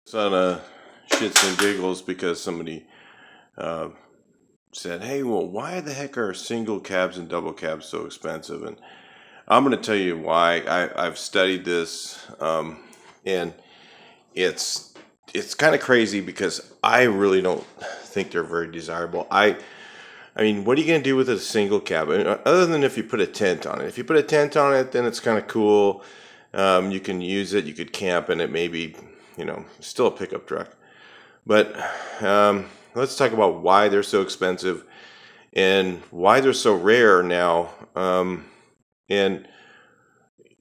It's on shits and giggles because somebody uh, said, "Hey, well, why the heck are single cabs and double cabs so expensive?" And I'm going to tell you why. I've studied this, and it's it's kind of crazy because I really don't think they're very desirable. I mean, what are you going to do with a single cab? Other than if you put a tent on it. If you put a tent on it, then it's kind of cool. You can use it. You could camp in it. Maybe still a pickup truck. But let's talk about why they're so expensive and why they're so rare now. And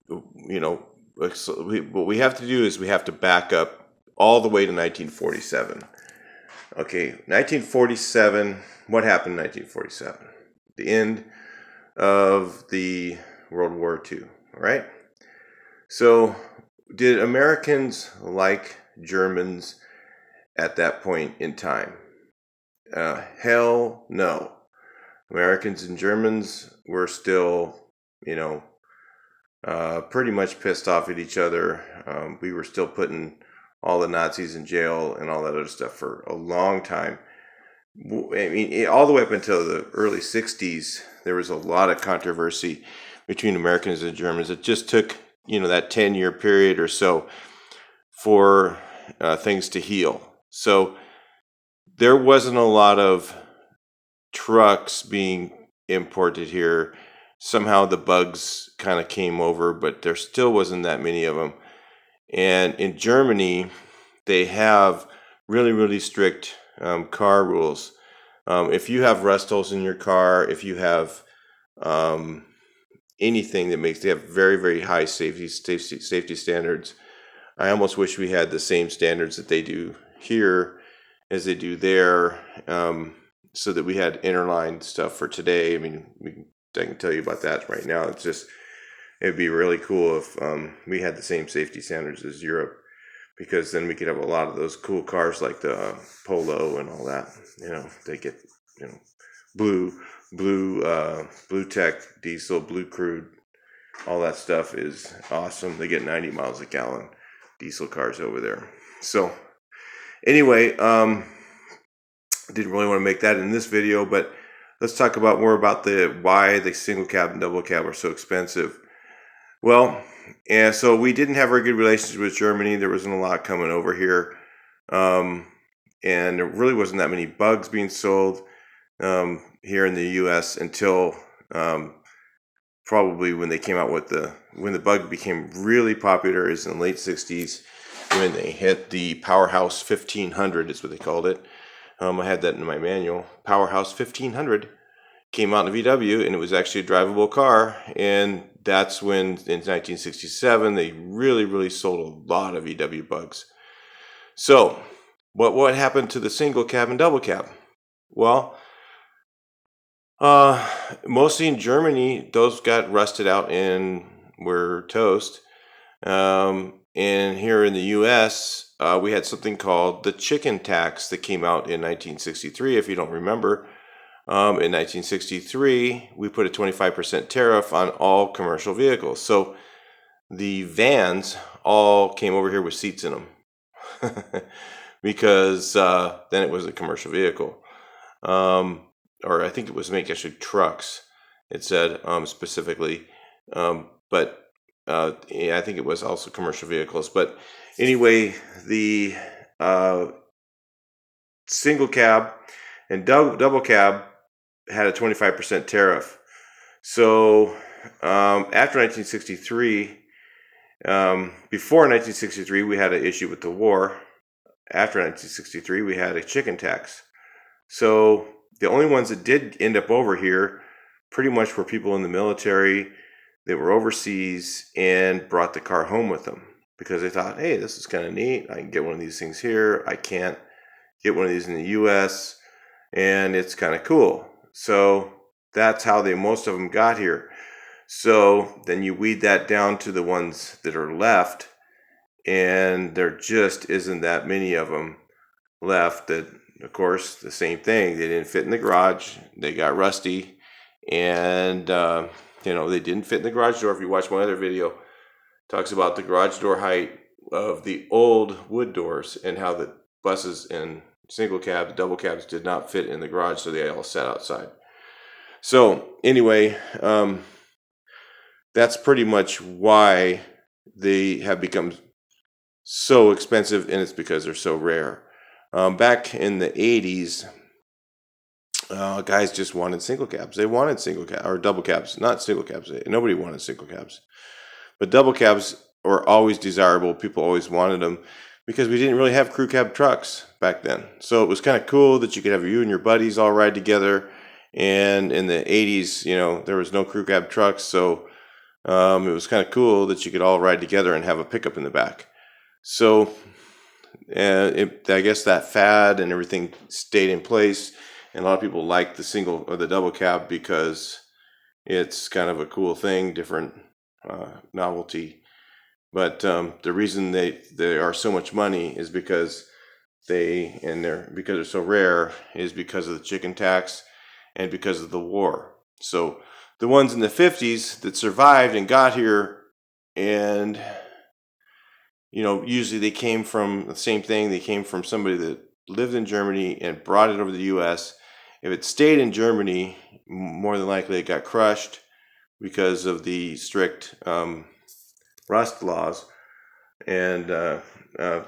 what we have to do is we have to back up all the way to 1947. Okay, 1947. What happened in 1947? The end of the World War II. All right. So, did Americans like Germans at that point in time? Hell no. Americans and Germans were still, pretty much pissed off at each other. We were still putting all the Nazis in jail and all that other stuff for a long time. I mean, all the way up until the early 60s, there was a lot of controversy between Americans and Germans. It just took, that 10-year period or so for things to heal. So there wasn't a lot of trucks being imported here. Somehow the bugs kind of came over, but there still wasn't that many of them. And in Germany, they have really, really strict car rules. If you have rust holes in your car, if you have anything they have very, very high safety standards. I almost wish we had the same standards that they do here as they do there, so that we had interline stuff for today. I mean, I can tell you about that right now. It'd be really cool if we had the same safety standards as Europe, because then we could have a lot of those cool cars like the Polo and all that. They get blue tech diesel, blue crude. All that stuff is awesome. They get 90 miles a gallon diesel cars over there. So anyway, didn't really want to make that in this video, but let's talk more about why the single cab and double cab are so expensive. Well, and so we didn't have very good relations with Germany. There wasn't a lot coming over here, and there really wasn't that many bugs being sold here in the U.S. until probably when they came out with when the bug became really popular is in the late 60s, when they hit the Powerhouse 1500 is what they called it. I had that in my manual. Powerhouse 1500 came out in VW, and it was actually a drivable car. And that's when, in 1967, they really, really sold a lot of VW bugs. So, what happened to the single cab and double cab? Well, mostly in Germany, those got rusted out and were toast. And here in the U.S., we had something called the chicken tax that came out in 1963, if you don't remember. In 1963, we put a 25% tariff on all commercial vehicles. So the vans all came over here with seats in them because then it was a commercial vehicle. Or I think it was actually trucks, it said specifically. But I think it was also commercial vehicles. But anyway, the single cab and double cab had a 25% tariff. So after 1963, before 1963, we had an issue with the war. After 1963, we had a chicken tax. So the only ones that did end up over here pretty much were people in the military that were overseas and brought the car home with them because they thought, hey, this is kind of neat. I can get one of these things here. I can't get one of these in the U.S., and it's kind of cool. So that's how most of them got here. So then you weed that down to the ones that are left, and there just isn't that many of them left. That, of course, the same thing. They didn't fit in the garage. They got rusty, and they didn't fit in the garage door. If you watch my other video, it talks about the garage door height of the old wood doors and how the buses and single cabs, double cabs did not fit in the garage, so they all sat outside. So anyway, that's pretty much why they have become so expensive, and it's because they're so rare. Back in the 80s, guys just wanted single cabs. They wanted single cab or double cabs, not single cabs. Nobody wanted single cabs, but double cabs were always desirable. People always wanted them because we didn't really have crew cab trucks back then. So it was kind of cool that you could have you and your buddies all ride together. And in the 80s, you know, there was no crew cab trucks, so it was kind of cool that you could all ride together and have a pickup in the back. So I guess that fad and everything stayed in place, and a lot of people like the single or the double cab because it's kind of a cool thing, different novelty. But the reason they are so much money is because because they're so rare is because of the chicken tax and because of the war. So the ones in the 50s that survived and got here, and you know, usually they came from the same thing. They came from somebody that lived in Germany and brought it over to the U.S. If it stayed in Germany, more than likely it got crushed because of the strict rust laws. And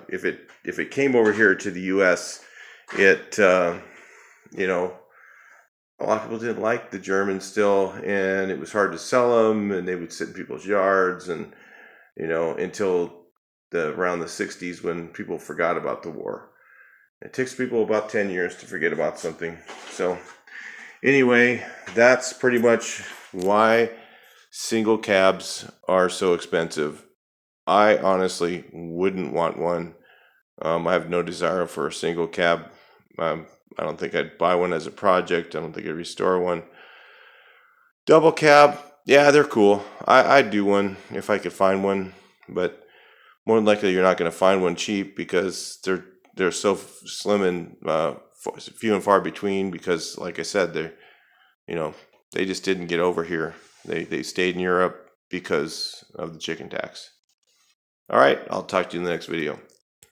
if it came over here to the U.S., you know, a lot of people didn't like the Germans still, and it was hard to sell them, and they would sit in people's yards, and you know, until around the 60s when people forgot about the war. It takes people about 10 years to forget about something. So anyway, that's pretty much why single cabs are so expensive. I honestly wouldn't want one. I have no desire for a single cab. I don't think I'd buy one as a project. I don't think I'd restore one. Double cab, yeah, they're cool. I'd do one if I could find one, but more than likely you're not going to find one cheap because they're so slim and few and far between. Because, like I said, they just didn't get over here. They stayed in Europe because of the chicken tax. All right, I'll talk to you in the next video.